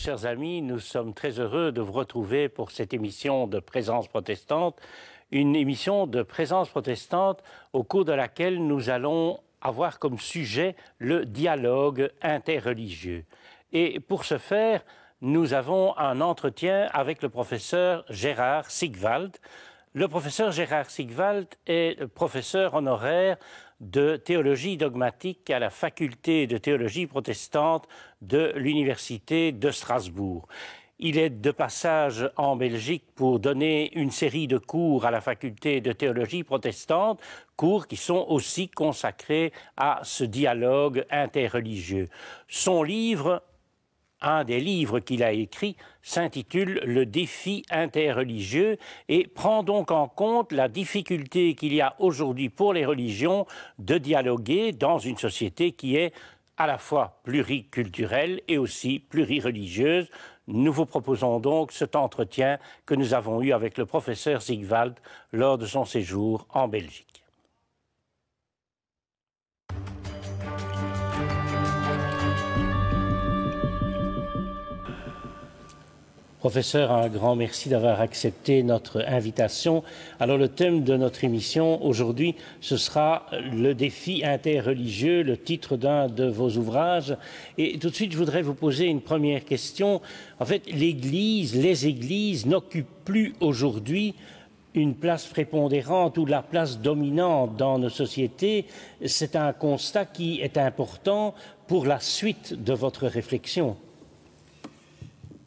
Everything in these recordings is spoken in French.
chers amis, nous sommes très heureux de vous retrouver pour cette émission de Présence protestante, une émission de Présence protestante au cours de laquelle nous allons avoir comme sujet le dialogue interreligieux. Et pour ce faire, nous avons un entretien avec le professeur Gérard Sigwald. Le professeur Gérard Sigwald est professeur honoraire de théologie dogmatique à la faculté de théologie protestante de l'Université de Strasbourg. Il est de passage en Belgique pour donner une série de cours à la faculté de théologie protestante, cours qui sont aussi consacrés à ce dialogue interreligieux. Son livre, un des livres qu'il a écrit, s'intitule « Le défi interreligieux » et prend donc en compte la difficulté qu'il y a aujourd'hui pour les religions de dialoguer dans une société qui est à la fois pluriculturelle et aussi plurireligieuse. Nous vous proposons donc cet entretien que nous avons eu avec le professeur Sigwald lors de son séjour en Belgique. Professeur, un grand merci d'avoir accepté notre invitation. Alors le thème de notre émission aujourd'hui, ce sera le défi interreligieux, le titre d'un de vos ouvrages. Et tout de suite, je voudrais vous poser une première question. En fait, les églises n'occupent plus aujourd'hui une place prépondérante ou la place dominante dans nos sociétés. C'est un constat qui est important pour la suite de votre réflexion.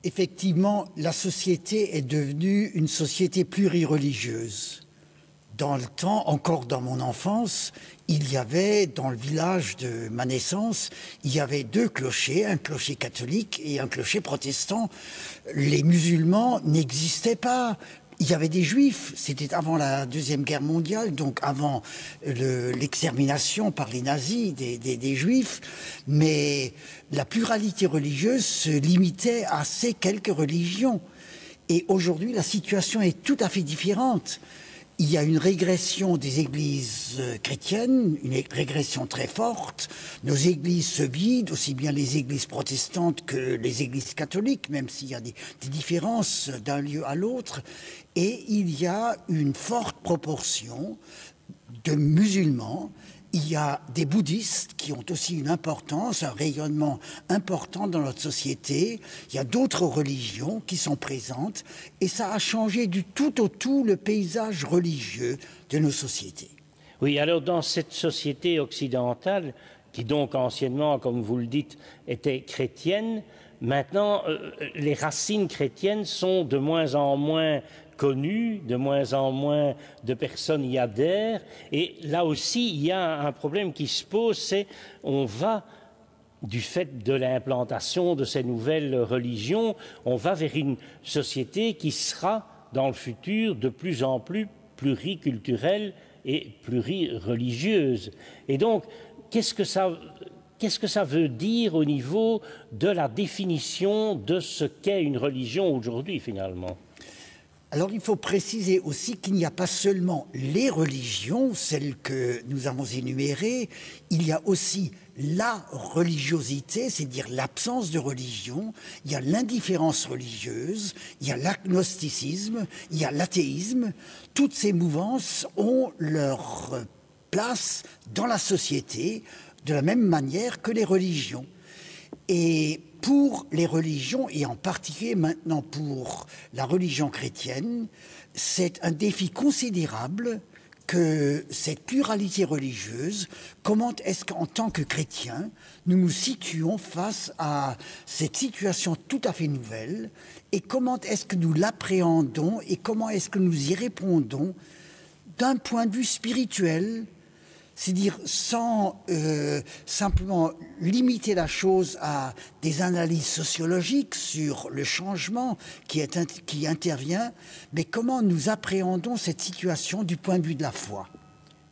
Effectivement, la société est devenue une société plurireligieuse. Dans le temps, encore dans mon enfance, il y avait, dans le village de ma naissance, il y avait deux clochers, un clocher catholique et un clocher protestant. Les musulmans n'existaient pas. Il y avait des juifs, c'était avant la Deuxième Guerre mondiale, donc avant l'extermination par les nazis des juifs, mais la pluralité religieuse se limitait à ces quelques religions. Et aujourd'hui, la situation est tout à fait différente. Il y a une régression des églises chrétiennes, une régression très forte. Nos églises se vident, aussi bien les églises protestantes que les églises catholiques, même s'il y a des différences d'un lieu à l'autre. Et il y a une forte proportion de musulmans. Il y a des bouddhistes qui ont aussi une importance, un rayonnement important dans notre société. Il y a d'autres religions qui sont présentes et ça a changé du tout au tout le paysage religieux de nos sociétés. Oui, alors dans cette société occidentale, qui donc anciennement, comme vous le dites, était chrétienne, maintenant les racines chrétiennes sont de moins en moins connues, de moins en moins de personnes y adhèrent. Et là aussi, il y a un problème qui se pose, c'est on va, du fait de l'implantation de ces nouvelles religions, on va vers une société qui sera, dans le futur, de plus en plus pluriculturelle et plurireligieuse. Et donc, qu'est-ce que ça veut dire au niveau de la définition de ce qu'est une religion aujourd'hui, finalement ? Alors il faut préciser aussi qu'il n'y a pas seulement les religions, celles que nous avons énumérées, il y a aussi la religiosité, c'est-à-dire l'absence de religion, il y a l'indifférence religieuse, il y a l'agnosticisme, il y a l'athéisme. Toutes ces mouvances ont leur place dans la société de la même manière que les religions. Et pour les religions, et en particulier maintenant pour la religion chrétienne, c'est un défi considérable que cette pluralité religieuse, comment est-ce qu'en tant que chrétiens, nous nous situons face à cette situation tout à fait nouvelle, et comment est-ce que nous l'appréhendons, et comment est-ce que nous y répondons d'un point de vue spirituel, c'est-à-dire sans simplement limiter la chose à des analyses sociologiques sur le changement qui intervient, mais comment nous appréhendons cette situation du point de vue de la foi.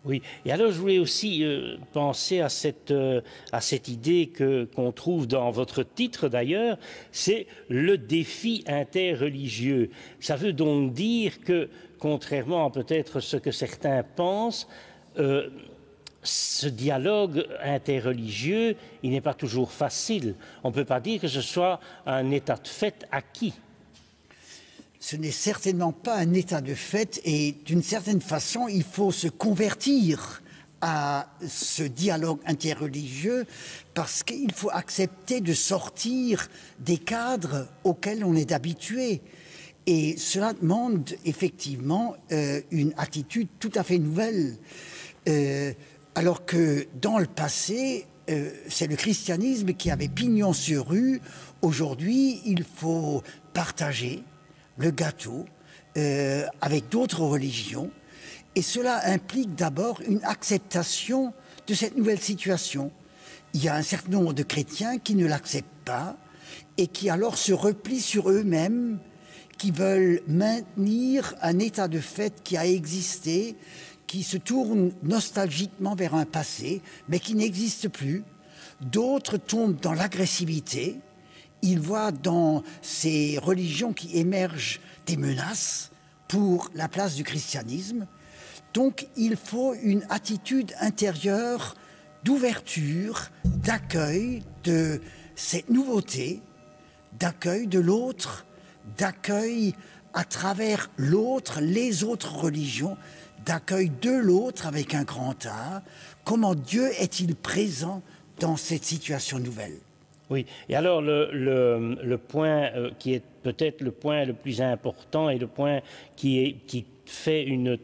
Oui, et alors je voulais aussi penser à cette idée qu'on trouve dans votre titre d'ailleurs, c'est le défi interreligieux. Ça veut donc dire que, contrairement à peut-être ce que certains pensent, ce dialogue interreligieux, il n'est pas toujours facile. On ne peut pas dire que ce soit un état de fait acquis. Ce n'est certainement pas un état de fait et d'une certaine façon, il faut se convertir à ce dialogue interreligieux parce qu'il faut accepter de sortir des cadres auxquels on est habitué. Et cela demande effectivement une attitude tout à fait nouvelle. Alors que dans le passé, c'est le christianisme qui avait pignon sur rue. Aujourd'hui, il faut partager le gâteau avec d'autres religions. Et cela implique d'abord une acceptation de cette nouvelle situation. Il y a un certain nombre de chrétiens qui ne l'acceptent pas et qui alors se replient sur eux-mêmes, qui veulent maintenir un état de fait qui a existé, qui se tournent nostalgiquement vers un passé, mais qui n'existe plus. D'autres tombent dans l'agressivité. Ils voient dans ces religions qui émergent des menaces pour la place du christianisme. Donc il faut une attitude intérieure d'ouverture, d'accueil de cette nouveauté, d'accueil de l'autre, d'accueil à travers l'autre, les autres religions, d'accueil de l'autre avec un grand A. Comment Dieu est-il présent dans cette situation nouvelle? Oui, et alors le point qui est peut-être le point le plus important et le point qui fait une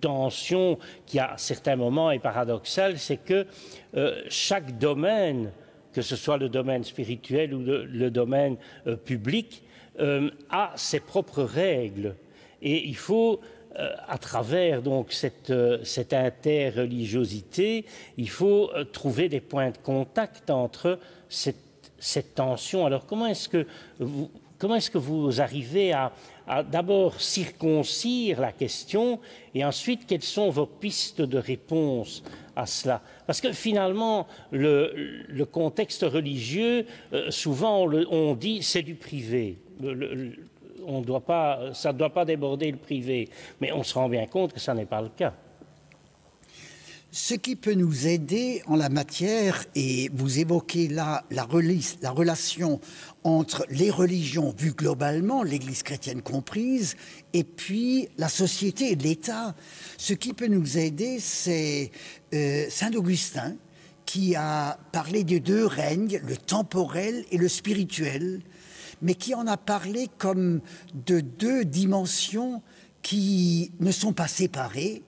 tension qui à certains moments est paradoxale, c'est que chaque domaine, que ce soit le domaine spirituel ou le domaine public, a ses propres règles. Et il faut, à travers donc cette interreligiosité, il faut trouver des points de contact entre cette tension. Alors comment est-ce que vous arrivez à d'abord circoncire la question et ensuite quelles sont vos pistes de réponse à cela? Parce que finalement, le contexte religieux, souvent on dit c'est du privé. Ça ne doit pas déborder le privé. Mais on se rend bien compte que ça n'est pas le cas. Ce qui peut nous aider en la matière, et vous évoquez là la relation entre les religions vues globalement, l'Église chrétienne comprise, et puis la société et l'État. Ce qui peut nous aider, c'est Saint Augustin, qui a parlé de deux règnes, le temporel et le spirituel, mais qui en a parlé comme de deux dimensions qui ne sont pas séparées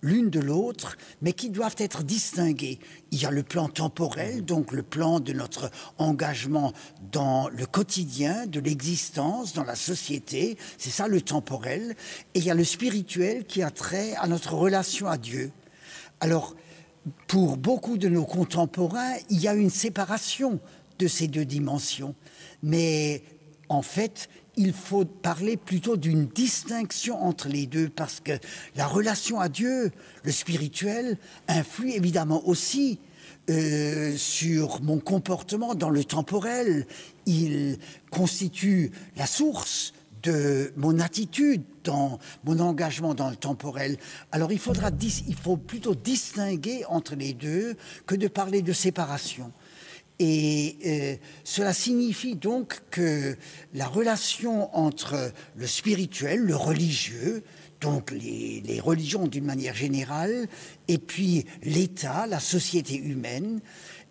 l'une de l'autre, mais qui doivent être distinguées. Il y a le plan temporel, donc le plan de notre engagement dans le quotidien, de l'existence, dans la société, c'est ça le temporel, et il y a le spirituel qui a trait à notre relation à Dieu. Alors, pour beaucoup de nos contemporains, il y a une séparation de ces deux dimensions, mais en fait, il faut parler plutôt d'une distinction entre les deux parce que la relation à Dieu, le spirituel, influe évidemment aussi sur mon comportement dans le temporel. Il constitue la source de mon attitude, dans mon engagement dans le temporel. Alors il faut plutôt distinguer entre les deux que de parler de séparation. Et cela signifie donc que la relation entre le spirituel, le religieux, donc les religions d'une manière générale, et puis l'État, la société humaine,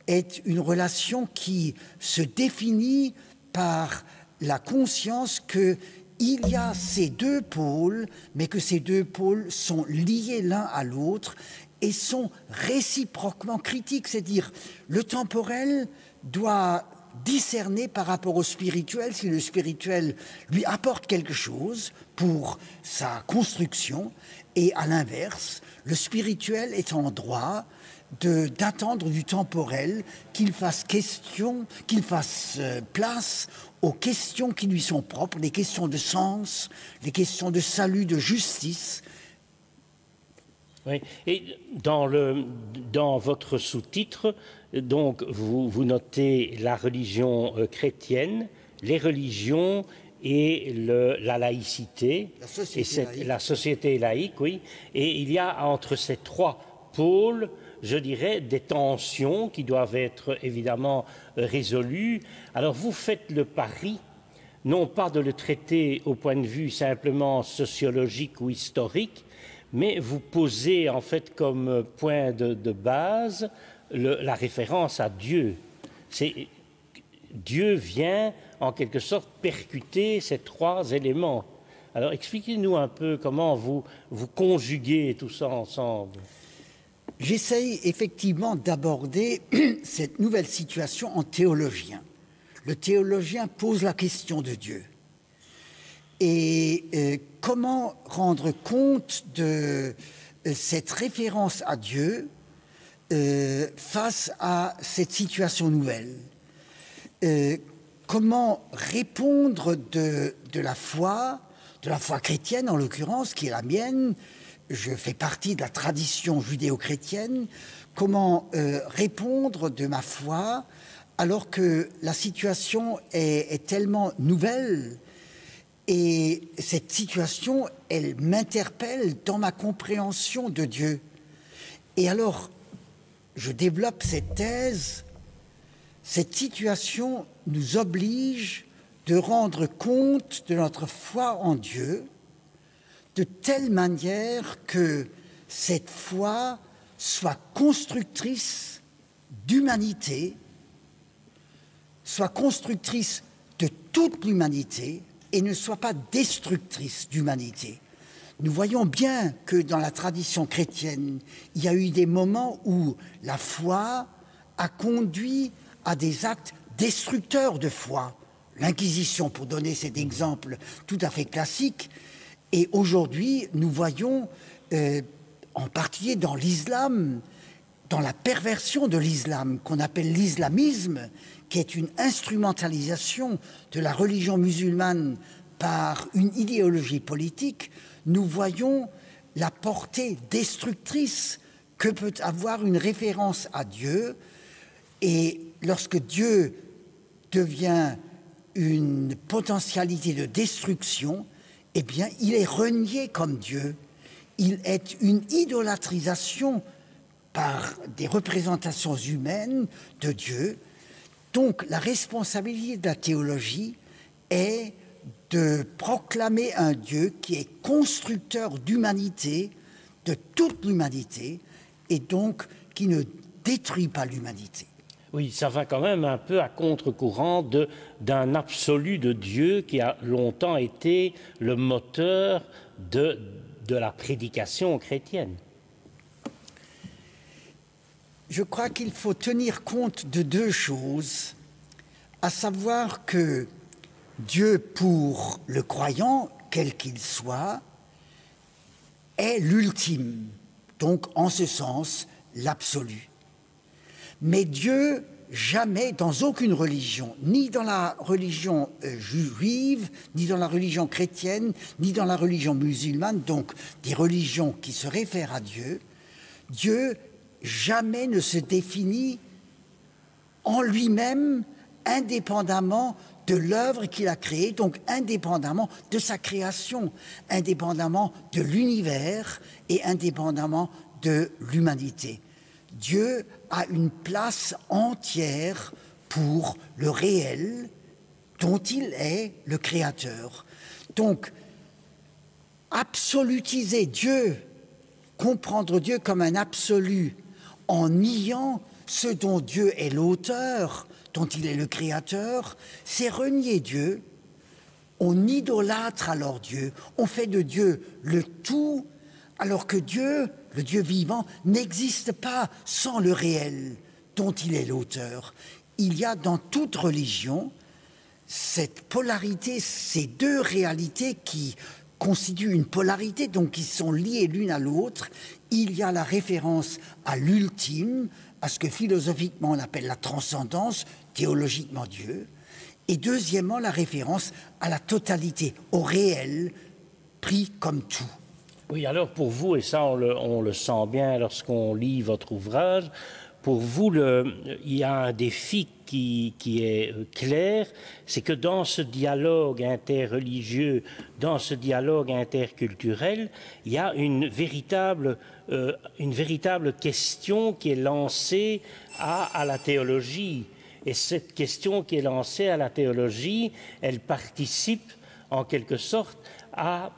est une relation qui se définit par la conscience qu'il y a ces deux pôles, mais que ces deux pôles sont liés l'un à l'autre et sont réciproquement critiques, c'est-à-dire le temporel doit discerner par rapport au spirituel si le spirituel lui apporte quelque chose pour sa construction, et à l'inverse, le spirituel est en droit d'attendre du temporel qu'il fasse place aux questions qui lui sont propres, les questions de sens, les questions de salut, de justice. Oui. Et dans votre sous-titre, donc vous notez la religion chrétienne, les religions et la laïcité, la société laïque, oui. Et il y a entre ces trois pôles je dirais, des tensions qui doivent être évidemment résolues. Alors vous faites le pari, non pas de le traiter au point de vue simplement sociologique ou historique, mais vous posez en fait comme point de base la référence à Dieu. Dieu vient en quelque sorte percuter ces trois éléments. Alors expliquez-nous un peu comment vous conjuguez tout ça ensemble. J'essaye effectivement d'aborder cette nouvelle situation en théologien. Le théologien pose la question de Dieu. Et comment rendre compte de cette référence à Dieu face à cette situation nouvelle? Comment répondre de la foi chrétienne en l'occurrence, qui est la mienne? Je fais partie de la tradition judéo-chrétienne. Comment répondre de ma foi alors que la situation est tellement nouvelle? Et cette situation, elle m'interpelle dans ma compréhension de Dieu. Et alors, je développe cette thèse. Cette situation nous oblige de rendre compte de notre foi en Dieu de telle manière que cette foi soit constructrice d'humanité, soit constructrice de toute l'humanité et ne soit pas destructrice d'humanité. Nous voyons bien que dans la tradition chrétienne, il y a eu des moments où la foi a conduit à des actes destructeurs de foi. L'Inquisition, pour donner cet exemple tout à fait classique. Et aujourd'hui, nous voyons, en particulier dans l'islam, dans la perversion de l'islam, qu'on appelle l'islamisme, qui est une instrumentalisation de la religion musulmane par une idéologie politique, nous voyons la portée destructrice que peut avoir une référence à Dieu. Et lorsque Dieu devient une potentialité de destruction, eh bien, il est renié comme Dieu. Il est une idolâtrisation par des représentations humaines de Dieu. Donc, la responsabilité de la théologie est de proclamer un Dieu qui est constructeur d'humanité, de toute l'humanité, et donc qui ne détruit pas l'humanité. Oui, ça va quand même un peu à contre-courant d'un absolu de Dieu qui a longtemps été le moteur de la prédication chrétienne. Je crois qu'il faut tenir compte de deux choses, à savoir que Dieu, pour le croyant, quel qu'il soit, est l'ultime, donc en ce sens, l'absolu. Mais Dieu, jamais, dans aucune religion, ni dans la religion juive, ni dans la religion chrétienne, ni dans la religion musulmane, donc des religions qui se réfèrent à Dieu, Dieu jamais ne se définit en lui-même indépendamment de l'œuvre qu'il a créée, donc indépendamment de sa création, indépendamment de l'univers et indépendamment de l'humanité. Dieu a une place entière pour le réel dont il est le créateur. Donc, absolutiser Dieu, comprendre Dieu comme un absolu en niant ce dont Dieu est l'auteur, dont il est le créateur, c'est renier Dieu. On idolâtre alors Dieu, on fait de Dieu le tout, alors que Dieu, le Dieu vivant, n'existe pas sans le réel dont il est l'auteur. Il y a dans toute religion cette polarité, ces deux réalités qui constituent une polarité, donc qui sont liées l'une à l'autre. Il y a la référence à l'ultime, à ce que philosophiquement on appelle la transcendance, théologiquement Dieu, et deuxièmement la référence à la totalité, au réel, pris comme tout. Oui, alors pour vous, et ça on le sent bien lorsqu'on lit votre ouvrage, pour vous, il y a un défi qui est clair, c'est que dans ce dialogue interreligieux, dans ce dialogue interculturel, il y a une véritable question qui est lancée à la théologie. Et cette question qui est lancée à la théologie, elle participe en quelque sorte à,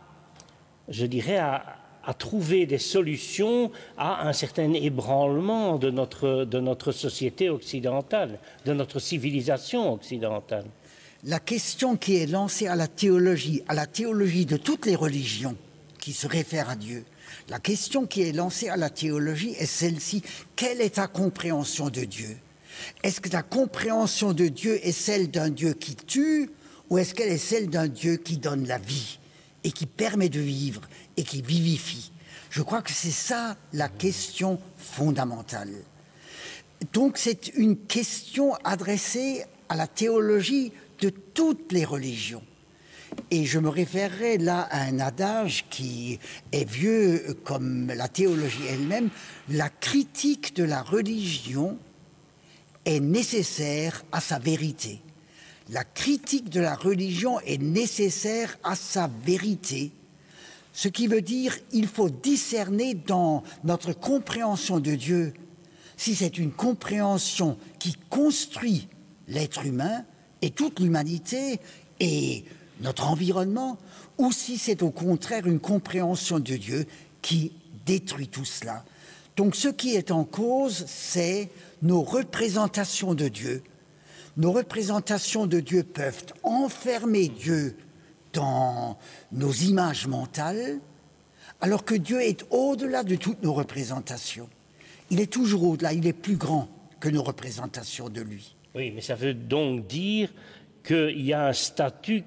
je dirais, à trouver des solutions à un certain ébranlement de notre société occidentale, de notre civilisation occidentale. La question qui est lancée à la théologie de toutes les religions qui se réfèrent à Dieu, la question qui est lancée à la théologie est celle-ci: quelle est ta compréhension de Dieu? Est-ce que ta compréhension de Dieu est celle d'un Dieu qui tue, ou est-ce qu'elle est celle d'un Dieu qui donne la vie et qui permet de vivre et qui vivifie? Je crois que c'est ça la question fondamentale. Donc c'est une question adressée à la théologie de toutes les religions. Et je me référerai là à un adage qui est vieux comme la théologie elle-même: la critique de la religion est nécessaire à sa vérité. La critique de la religion est nécessaire à sa vérité. Ce qui veut dire qu'il faut discerner dans notre compréhension de Dieu si c'est une compréhension qui construit l'être humain et toute l'humanité et notre environnement, ou si c'est au contraire une compréhension de Dieu qui détruit tout cela. Donc ce qui est en cause, c'est nos représentations de Dieu. Nos représentations de Dieu peuvent enfermer Dieu dans nos images mentales, alors que Dieu est au-delà de toutes nos représentations. Il est toujours au-delà, il est plus grand que nos représentations de lui. Oui, mais ça veut donc dire qu'il y a un statut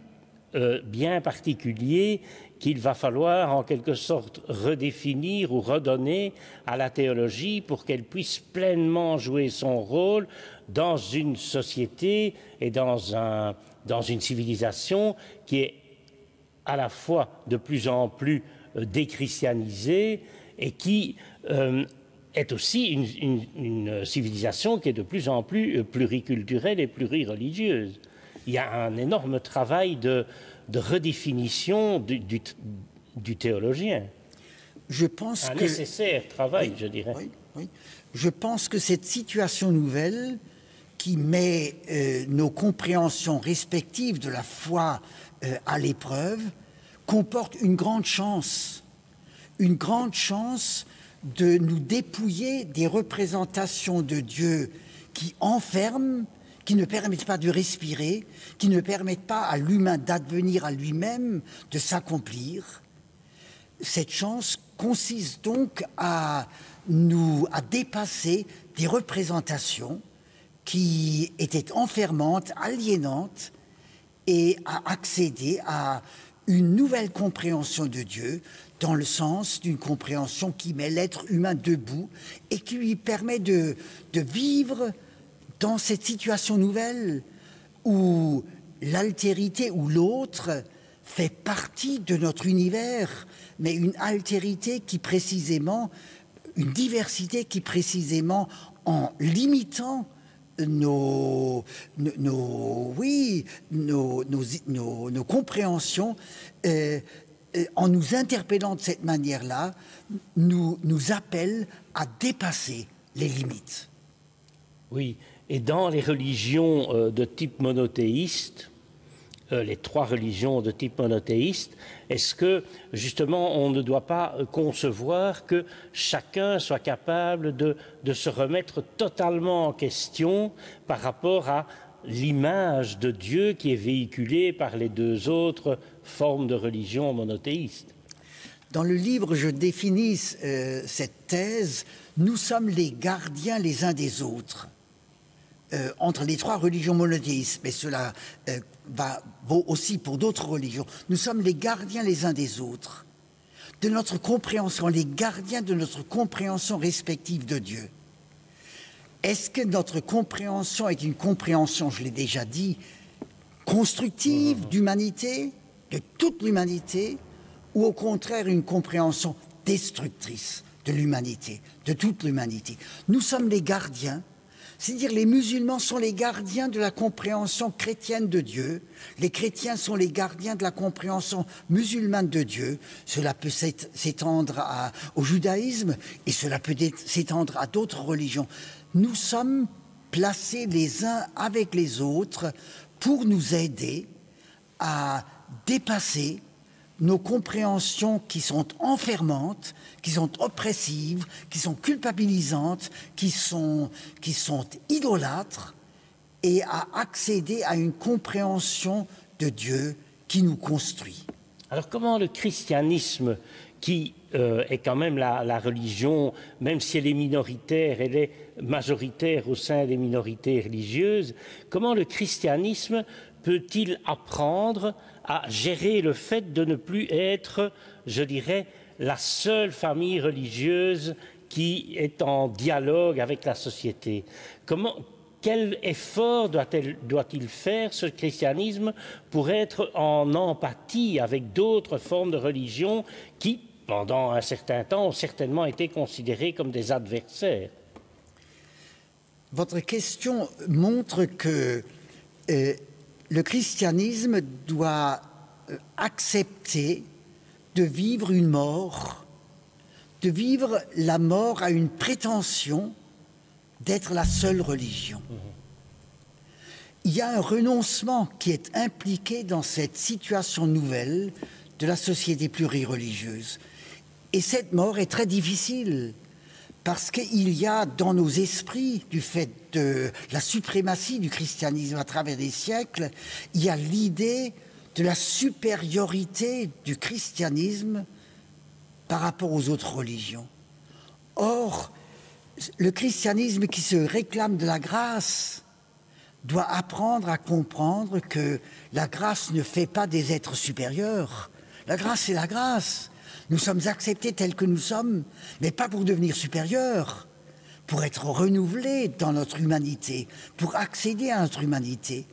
bien particulier qu'il va falloir en quelque sorte redéfinir ou redonner à la théologie pour qu'elle puisse pleinement jouer son rôle dans une société et dans une civilisation qui est à la fois de plus en plus déchristianisée et qui est aussi une civilisation qui est de plus en plus pluriculturelle et plurireligieuse. Il y a un énorme travail de redéfinition du théologien. Je pense un nécessaire travail, oui, je dirais. Oui, oui. Je pense que cette situation nouvelle qui met nos compréhensions respectives de la foi à l'épreuve comporte une grande chance de nous dépouiller des représentations de Dieu qui enferment, qui ne permettent pas de respirer, qui ne permettent pas à l'humain d'advenir à lui-même, de s'accomplir. Cette chance consiste donc à dépasser des représentations qui étaient enfermantes, aliénantes, et à accéder à une nouvelle compréhension de Dieu, dans le sens d'une compréhension qui met l'être humain debout et qui lui permet de vivre dans cette situation nouvelle où l'altérité ou l'autre fait partie de notre univers, mais une altérité qui précisément, une diversité qui précisément, en limitant nos compréhensions, en nous interpellant de cette manière-là, nous appelle à dépasser les limites. Oui, et dans les religions de type monothéiste, les trois religions de type monothéiste, est-ce que, justement, on ne doit pas concevoir que chacun soit capable de se remettre totalement en question par rapport à l'image de Dieu qui est véhiculée par les deux autres formes de religion monothéistes? Dans le livre, je définis cette thèse: nous sommes les gardiens les uns des autres. Entre les trois religions monothéistes, mais cela vaut aussi pour d'autres religions. Nous sommes les gardiens les uns des autres, de notre compréhension, les gardiens de notre compréhension respective de Dieu. Est-ce que notre compréhension est une compréhension, je l'ai déjà dit, constructive d'humanité, de toute l'humanité, ou au contraire une compréhension destructrice de l'humanité, de toute l'humanité. Nous sommes les gardiens, c'est-à-dire les musulmans sont les gardiens de la compréhension chrétienne de Dieu, les chrétiens sont les gardiens de la compréhension musulmane de Dieu. Cela peut s'étendre au judaïsme et cela peut s'étendre à d'autres religions. Nous sommes placés les uns avec les autres pour nous aider à dépasser nos compréhensions qui sont enfermantes, qui sont oppressives, qui sont culpabilisantes, qui sont idolâtres, et à accéder à une compréhension de Dieu qui nous construit. Alors comment le christianisme, qui est quand même la religion, même si elle est minoritaire, elle est majoritaire au sein des minorités religieuses, comment le christianisme peut-il apprendre à gérer le fait de ne plus être, je dirais, la seule famille religieuse qui est en dialogue avec la société? Quel effort doit-il faire, ce christianisme, pour être en empathie avec d'autres formes de religion qui, pendant un certain temps, ont certainement été considérées comme des adversaires? Votre question montre que le christianisme doit accepter de vivre une mort, de vivre la mort à une prétention d'être la seule religion. Il y a un renoncement qui est impliqué dans cette situation nouvelle de la société plurireligieuse. Et cette mort est très difficile parce qu'il y a dans nos esprits, du fait de la suprématie du christianisme à travers les siècles, il y a l'idée de la supériorité du christianisme par rapport aux autres religions. Or, le christianisme qui se réclame de la grâce doit apprendre à comprendre que la grâce ne fait pas des êtres supérieurs. La grâce, c'est la grâce. Nous sommes acceptés tels que nous sommes, mais pas pour devenir supérieurs, pour être renouvelés dans notre humanité, pour accéder à notre humanité,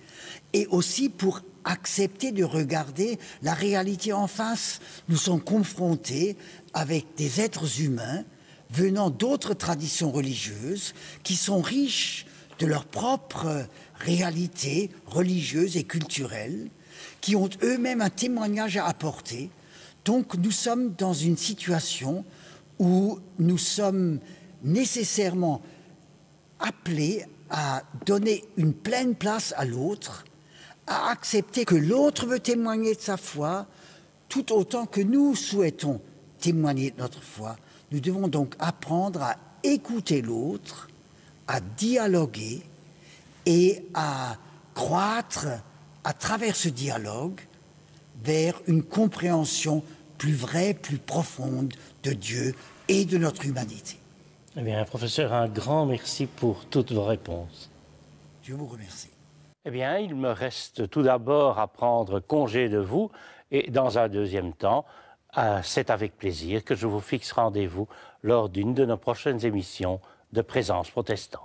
et aussi pour accepter de regarder la réalité en face. Nous sommes confrontés avec des êtres humains venant d'autres traditions religieuses qui sont riches de leur propre réalité religieuse et culturelle, qui ont eux-mêmes un témoignage à apporter. Donc nous sommes dans une situation où nous sommes nécessairement appelés à donner une pleine place à l'autre, à accepter que l'autre veut témoigner de sa foi, tout autant que nous souhaitons témoigner de notre foi. Nous devons donc apprendre à écouter l'autre, à dialoguer et à croître à travers ce dialogue vers une compréhension plus vraie, plus profonde de Dieu et de notre humanité. Eh bien, professeur, un grand merci pour toutes vos réponses. Je vous remercie. Eh bien, il me reste tout d'abord à prendre congé de vous et dans un deuxième temps, c'est avec plaisir que je vous fixe rendez-vous lors d'une de nos prochaines émissions de Présence protestante.